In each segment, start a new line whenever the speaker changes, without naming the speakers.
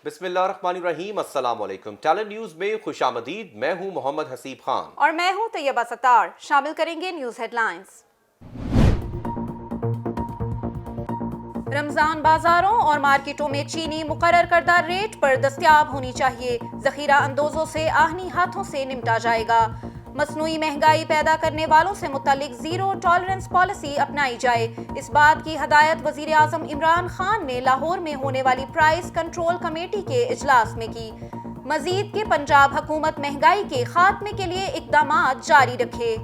बिस्मिल्लाहिर्रहमानिर्रहीम, अस्सलाम वालेकुम। टैलेंट न्यूज में खुशामदीद। मैं हूं मोहम्मद हसीब खान
और मैं हूं तैयबा सत्तार। शामिल करेंगे न्यूज हेडलाइंस। रमजान बाजारों और मार्केटों में चीनी मुकर्रर करदा रेट पर दस्तयाब होनी चाहिए। जखीरा अंदोजों से आहनी हाथों से निपटा जाएगा। मसनूई महंगाई पैदा करने वालों से मुतालिक जीरो टॉलरेंस पॉलिसी अपनाई जाए। इस बात की हदायत वजीर आजम इमरान खान ने लाहौर में होने वाली प्राइस कंट्रोल कमेटी के इजलास में की। मजीद के पंजाब हुकूमत महंगाई के खात्मे के लिए इक़दामात जारी रखे।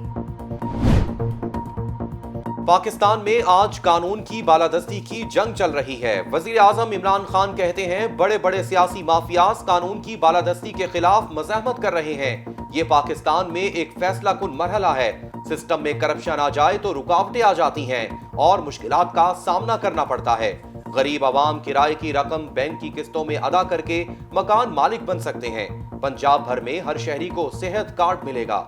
पाकिस्तान में आज कानून की बालादस्ती की जंग चल रही है। वजीर आजम इमरान खान कहते हैं बड़े बड़े सियासी माफियाज कानून की बालादस्ती के खिलाफ मज़ाहमत कर रहे हैं। ये पाकिस्तान में एक फैसला कुन मरहला है। सिस्टम में करप्शन आ जाए तो रुकावटें आ जाती हैं और मुश्किलात का सामना करना पड़ता है। गरीब आवाम किराए की रकम बैंक की किस्तों में अदा करके मकान मालिक बन सकते हैं। पंजाब भर में हर शहरी को सेहत कार्ड मिलेगा।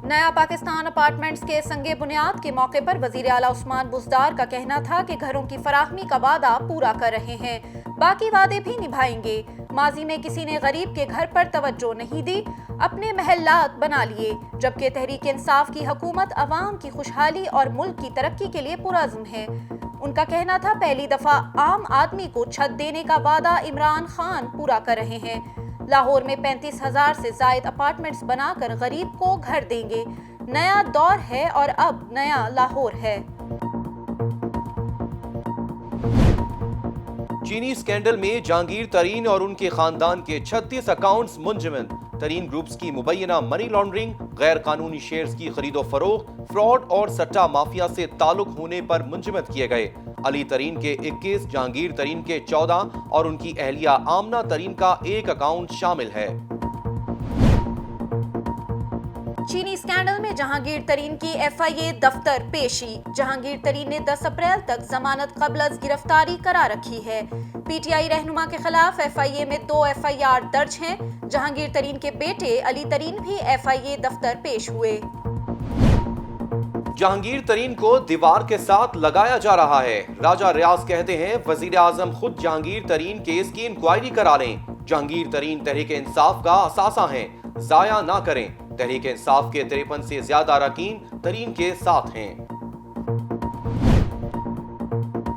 नया पाकिस्तान अपार्टमेंट्स के संगे बुनियाद के मौके पर वजीर आला उस्मान बुज़दार का कहना था कि घरों की फराहमी का वादा पूरा कर रहे हैं, बाकी वादे भी निभाएंगे। माजी में किसी ने गरीब के घर पर तवज्जो नहीं दी, अपने महल्लात बना लिए, जबकि तहरीक इंसाफ की हुकूमत अवाम की खुशहाली और मुल्क की तरक्की के लिए पुरअज़्म है। उनका कहना था पहली दफा आम आदमी को छत देने का वादा इमरान खान पूरा कर रहे हैं। लाहौर में 35,000 से जायद अपार्टमेंट्स बनाकर गरीब को घर देंगे। नया दौर है और अब नया लाहौर है।
चीनी स्कैंडल में जहांगीर तरीन और उनके खानदान के 36 अकाउंट्स मुंजमद। तरीन ग्रुप्स की मुबैना मनी लॉन्ड्रिंग, गैर कानूनी शेयर्स की खरीदो फरोख्त, फ्रॉड और सट्टा माफिया से ताल्लुक होने पर मुंजमद किए गए। अली तरीन के 21, जहांगीर तरीन के 14 और उनकी अहलिया आमना तरीन का एक अकाउंट शामिल है।
चीनी स्कैंडल में जहांगीर तरीन की FIA दफ्तर पेशी। जहांगीर तरीन ने 10 अप्रैल तक जमानत कबल गिरफ्तारी करा रखी है। PTI रहनुमा के खिलाफ FIA में 2 FIR दर्ज हैं। जहांगीर तरीन के बेटे अली तरीन भी FIA दफ्तर पेश हुए।
जहांगीर तरीन को दीवार के साथ लगाया जा रहा है। राजा रियाज कहते हैं वजीर आजम खुद जहांगीर तरीन केस की इंक्वायरी करा लें। जहांगीर तरीन तहरीक इंसाफ का असासा हैं, जाया ना करें। तहरीक इंसाफ के 53 से ज्यादा अरकान तरीन के साथ हैं।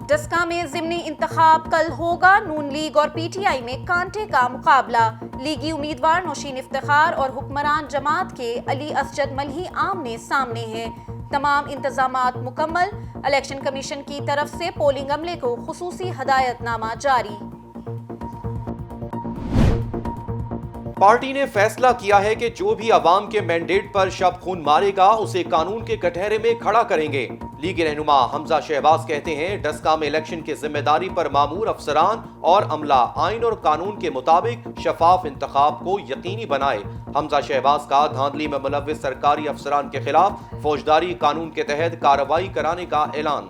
डस्का में ज़िमनी इंतखाब कल होगा। नून लीग और PTI में कांटे का मुकाबला। लीगी उम्मीदवार नौशीन इफ्तिखार और हुक्मरान जमात के अली असजद मलही आमने सामने हैं। तमाम इंतजामात मुकम्मल। इलेक्शन कमीशन की तरफ से पोलिंग अमले को खुसूसी हदायतनामा जारी।
पार्टी ने फैसला किया है कि जो भी अवाम के मैंडेट पर शब खून मारेगा उसे कानून के कटहरे में खड़ा करेंगे। लीग रहनुमा हमजा शहबाज कहते हैं डस्का में इलेक्शन की जिम्मेदारी पर मामूर अफसरान और अमला आइन और कानून के मुताबिक शफाफ इंतखाब को यकीनी बनाए। हमजा शहबाज का धांधली में मुलव्विस सरकारी अफसरान के खिलाफ फौजदारी कानून के तहत कार्रवाई कराने का ऐलान।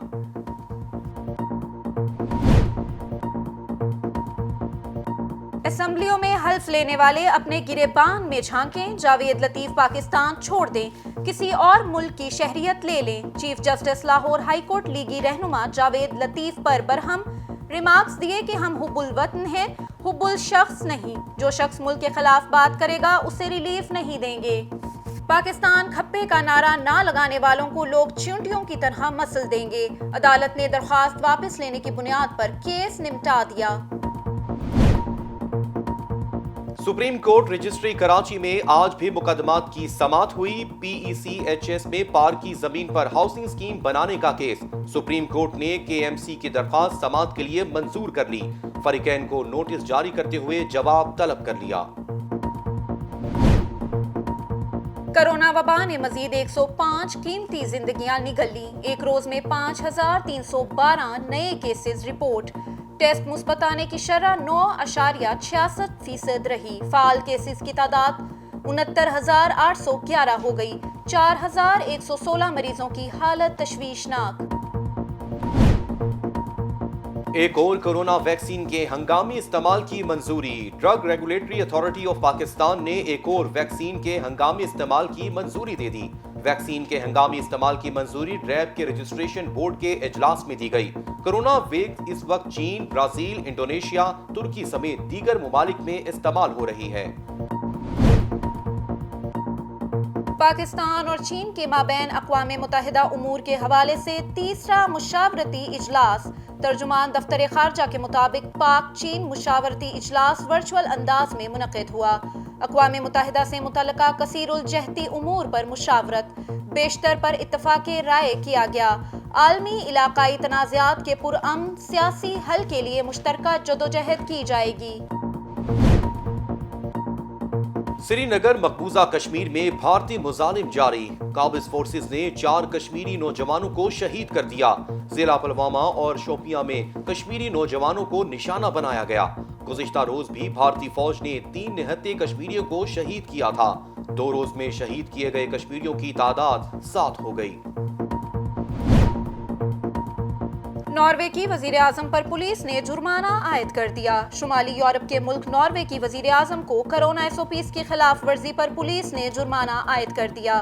असेंबलियों में हल्फ लेने वाले अपने गिरेबान में झांकें। जावेद लतीफ पाकिस्तान छोड़ दें, किसी और मुल्क की शहरियत ले लें। Chief justice Lahore high court लीगी रहनुमा जावेद लतीफ पर बरहम रिमार्क्स दिए कि हम हुब्बुल वतन हैं, हुब्बुल शख्स नहीं। जो शख्स मुल्क के खिलाफ बात करेगा उसे रिलीफ नहीं देंगे। पाकिस्तान खप्पे का नारा ना लगाने वालों को लोग चींटियों की तरह मसल देंगे। अदालत ने दरख्वास्त वापस लेने की बुनियाद पर केस निपटा दिया।
सुप्रीम कोर्ट रजिस्ट्री कराची में आज भी मुकदमात की समाअत हुई। PECHS में पार की जमीन पर हाउसिंग स्कीम बनाने का केस। सुप्रीम कोर्ट ने KMC की दरख्वास्त समाअत के लिए मंजूर कर ली। फरीकैन को नोटिस जारी करते हुए जवाब तलब कर लिया।
कोरोना वबा ने मजीद 105 कीमती जिंदगियां निगल ली। एक रोज में 5312 नए केसेस रिपोर्ट। टेस्ट मुस्बत आने की शरह 9.66% रही। फाल केसेस की तादाद 69,811 हो गई। 4,116 मरीजों की हालत तशवीशनाक।
एक और कोरोना वैक्सीन के हंगामी इस्तेमाल की मंजूरी। Drug regulatory authority of Pakistan ने एक और वैक्सीन के हंगामी इस्तेमाल की मंजूरी दे दी। वैक्सीन के हंगामी इस्तेमाल की मंजूरी रैब के रजिस्ट्रेशन बोर्ड के इजलास में दी गई। कोरोना वैक्सीन इस वक्त चीन, ब्राजील, इंडोनेशिया, तुर्की समेत दीगर मुमालिक में इस्तेमाल हो रही है।
पाकिस्तान और चीन के माबैन अक़वाम मुत्तहिदा उमूर के हवाले से तीसरा मुशावरती इजलास। तर्जुमान दफ्तर खारजा के मुताबिक पाक चीन मुशावरती इजलास वर्चुअल अंदाज में मुनक़िद हुआ। अक़वाम मुत्तहिदा से मुतल्लका कसीरुल जहती उमूर पर मुशावरत बेशतर पर इत्तफ़ाक़ राय किया गया। आलमी इलाक़ाई तनाज़ात के पुरअमन सियासी हल के लिए मुश्तरका जदोजहद की जाएगी।
श्रीनगर मकबूजा कश्मीर में भारतीय मुजालिम जारी। काबिज फोर्सेस ने 4 कश्मीरी नौजवानों को शहीद कर दिया। जिला पुलवामा और शोपियां में कश्मीरी नौजवानों को निशाना बनाया गया। गुज़िश्ता रोज भी भारतीय फौज ने 3 निहत्थे कश्मीरियों को शहीद किया था। 2 रोज में शहीद किए गए कश्मीरियों की तादाद 7 हो गई।
नॉर्वे की वजीर आजम पर पुलिस ने जुर्माना आयद कर दिया। शुमाली यूरोप के मुल्क नॉर्वे की वजीर आजम को कोरोना SOPs की खिलाफ वर्जी पर पुलिस ने जुर्माना आयद कर दिया।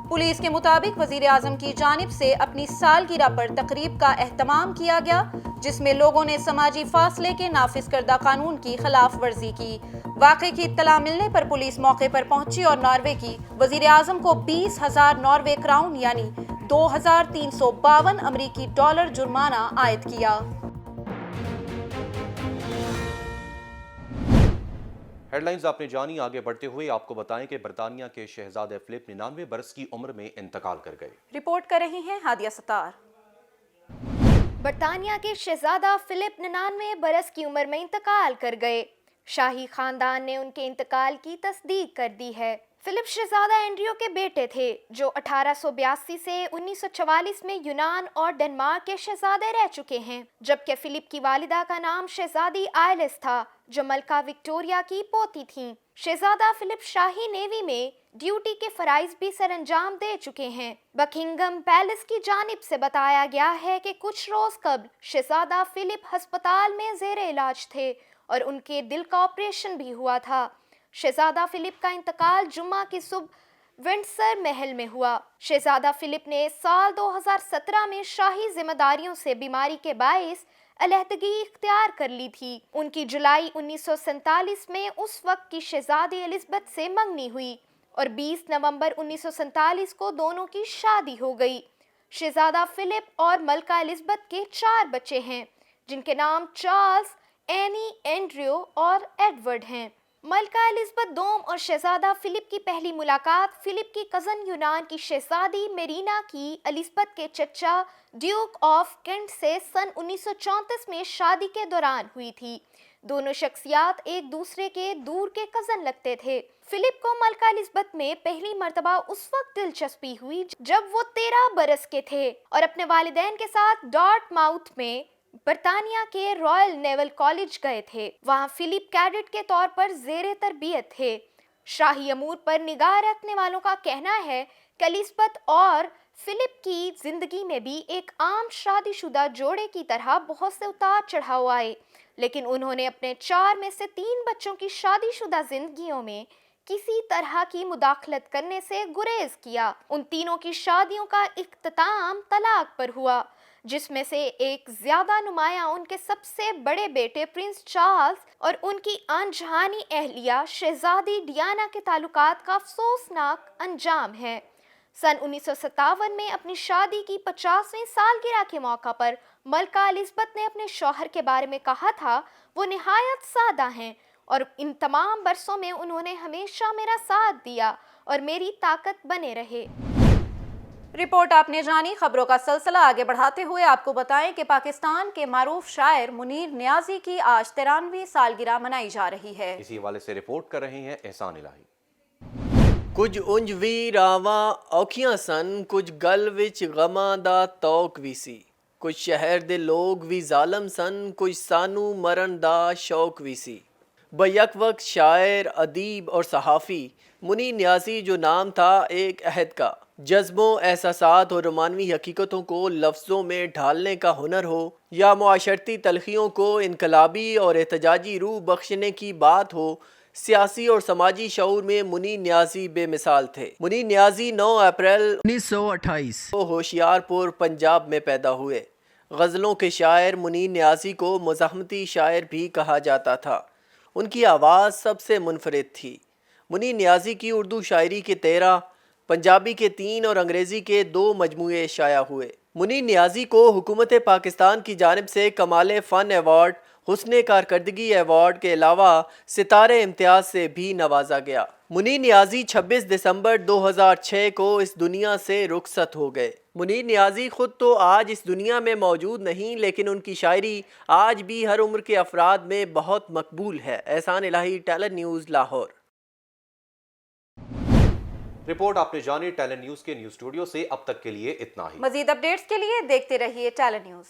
पुलिस के मुताबिक वजीर आजम की जानिब से अपनी सालगिरह पर तकरीब का एहतमाम किया गया, जिसमें लोगों ने समाजी फासले के नाफिज करदा कानून की खिलाफ वर्जी की। वाक़े की इत्तला मिलने पर पुलिस मौके पर पहुंची और नॉर्वे की वजीर आजम को 20,000 नॉर्वे क्राउन यानी 2,352 अमरीकी डॉलर जुर्माना आयद किया।
हेडलाइंस आपने जानी। आगे बढ़ते हुए आपको बताएं कि बरतानिया के शहजादे फिलिप 99 बरस की उम्र में इंतकाल कर गए।
रिपोर्ट कर रही हैं हादिया सतार।
बरतानिया के शहजादा फिलिप 99 बरस की उम्र में इंतकाल कर गए। शाही खानदान ने उनके इंतकाल की तस्दीक कर दी है। फिलिप शहजादा एंड्रियो के बेटे थे, जो 1882 से 1944 में यूनान और डेनमार्क के शहजादे रह चुके हैं, जबकि फिलिप की वालिदा का नाम शहजादी आयलिस था, जो मलका विक्टोरिया की पोती थीं। शहजादा फिलिप शाही नेवी में ड्यूटी के फराइज भी सरअंजाम दे चुके हैं। बकिंगम पैलेस की जानिब से बताया गया है कि कुछ रोज कबल शहजादा फिलिप हस्पताल में ज़ेरे इलाज थे और उनके दिल का ऑपरेशन भी हुआ था। शहजादा फिलिप का इंतकाल जुम्मा की सुबह विंडसर महल में हुआ। शहजादा फिलिप ने साल 2017 में शाही जिम्मेदारियों से बीमारी के बाइस अलहदगी इख्तियार कर ली थी। उनकी जुलाई 1947 में उस वक्त की शहजादी एलिज़ाबेथ से मंगनी हुई और 20 नवंबर 1947 को दोनों की शादी हो गई। शहजादा फिलिप और मलका एलिज़ाबेथ के 4 बच्चे हैं, जिनके नाम चार्ल्स, एनी, एंड्रयू और एडवर्ड हैं। मलका एलिज़ाबेथ दोम और शहजादा फिलिप की पहली मुलाकात फिलिप की कज़न यूनान की शहजादी मेरीना की एलिज़ाबेथ के चचा ड्यूक ऑफ केंट से सन 1934 में शादी के दौरान हुई थी। दोनों शख्सियात एक दूसरे के दूर के कज़न लगते थे। फिलिप को मलका एलिज़ाबेथ में पहली मर्तबा उस वक्त दिलचस्पी हुई जब वो 13 बरस के थे और अपने वालिदैन के साथ डार्टमाउथ में बरतानिया के रॉयल नेवल कॉलेज गए थे। वहाँ फिलिप कैडेट के तौर पर ज़ेरे तरबियत थे। शाही अमूर पर निगाह रखने वालों का कहना है कि एलिज़ाबेथ और फिलिप की जिंदगी में भी एक आम शादीशुदा जोड़े की तरह बहुत से उतार चढ़ाव आए, लेकिन उन्होंने अपने 4 में से 3 बच्चों की शादीशुदा जिंदगियों में किसी तरह की मुदाखलत करने से गुरेज किया। उन तीनों की शादियों का इख्तिताम तलाक पर हुआ, जिसमें से एक ज्यादा नुमायां उनके सबसे बड़े बेटे प्रिंस चार्ल्स और उनकी अनजहानी अहलिया शहजादी डियाना के ताल्लुकात का अफसोसनाक अंजाम है। सन 1957 में अपनी शादी की 50वीं सालगिरह के मौका पर मलका एलिज़ाबेथ ने अपने शौहर के बारे में कहा था, वो निहायत सादा हैं और इन तमाम बरसों में उन्होंने हमेशा मेरा साथ दिया और मेरी ताकत बने रहे।
रिपोर्ट आपने जानी। खबरों का सिलसिला आगे बढ़ाते हुए आपको बताएं कि पाकिस्तान के मारूफ शायर मुनीर नियाजी की आज 93वीं सालगिरह मनाई जा रही है।
इसी हवाले से रिपोर्ट कर रहे हैं एहसान इलाही।
कुछ उंज वी रावा औखियां सन, कुछ गल विच गमा दा तौक वी सी, कुछ शहर दे लोग भी जालम सन, कुछ सानू मरण दा शौक भी सी। بیک وقت شاعر، ادیب اور صحافی منی نیازی جو نام تھا ایک عہد کا، جذبوں، احساسات اور رومانوی حقیقتوں کو لفظوں میں ڈھالنے کا ہنر ہو یا معاشرتی تلخیوں کو انقلابی اور احتجاجی روح بخشنے کی بات ہو، سیاسی اور سماجی شعور میں منی نیازی بے مثال تھے۔ منی نیازی 9 اپریل 1928 کو ہوشیار پور پنجاب میں پیدا ہوئے۔ غزلوں کے شاعر منی نیازی کو مزاحمتی شاعر بھی کہا جاتا تھا۔ ان کی آواز سب سے منفرد تھی۔ منی نیازی کی اردو شاعری کے 13، پنجابی کے 3 اور انگریزی کے 2 مجموعے شائع ہوئے۔ منی نیازی کو حکومت پاکستان کی جانب سے کمال فن ایوارڈ، حسن کارکردگی ایوارڈ کے علاوہ ستارے امتیاز سے بھی نوازا گیا۔ منی نیازی 26 دسمبر 2006 کو اس دنیا سے رخصت ہو گئے۔ منی نیازی خود تو آج اس دنیا میں موجود نہیں، لیکن ان کی شاعری آج بھی ہر عمر کے افراد میں بہت مقبول ہے۔ احسان الہی، ٹیلن نیوز، لاہور۔
رپورٹ آپ نے جانی ٹیلن نیوز کے نیوز اسٹوڈیو سے۔ اب تک کے لیے اتنا ہی۔
مزید اپڈیٹس کے لیے دیکھتے رہیے ٹیلن نیوز۔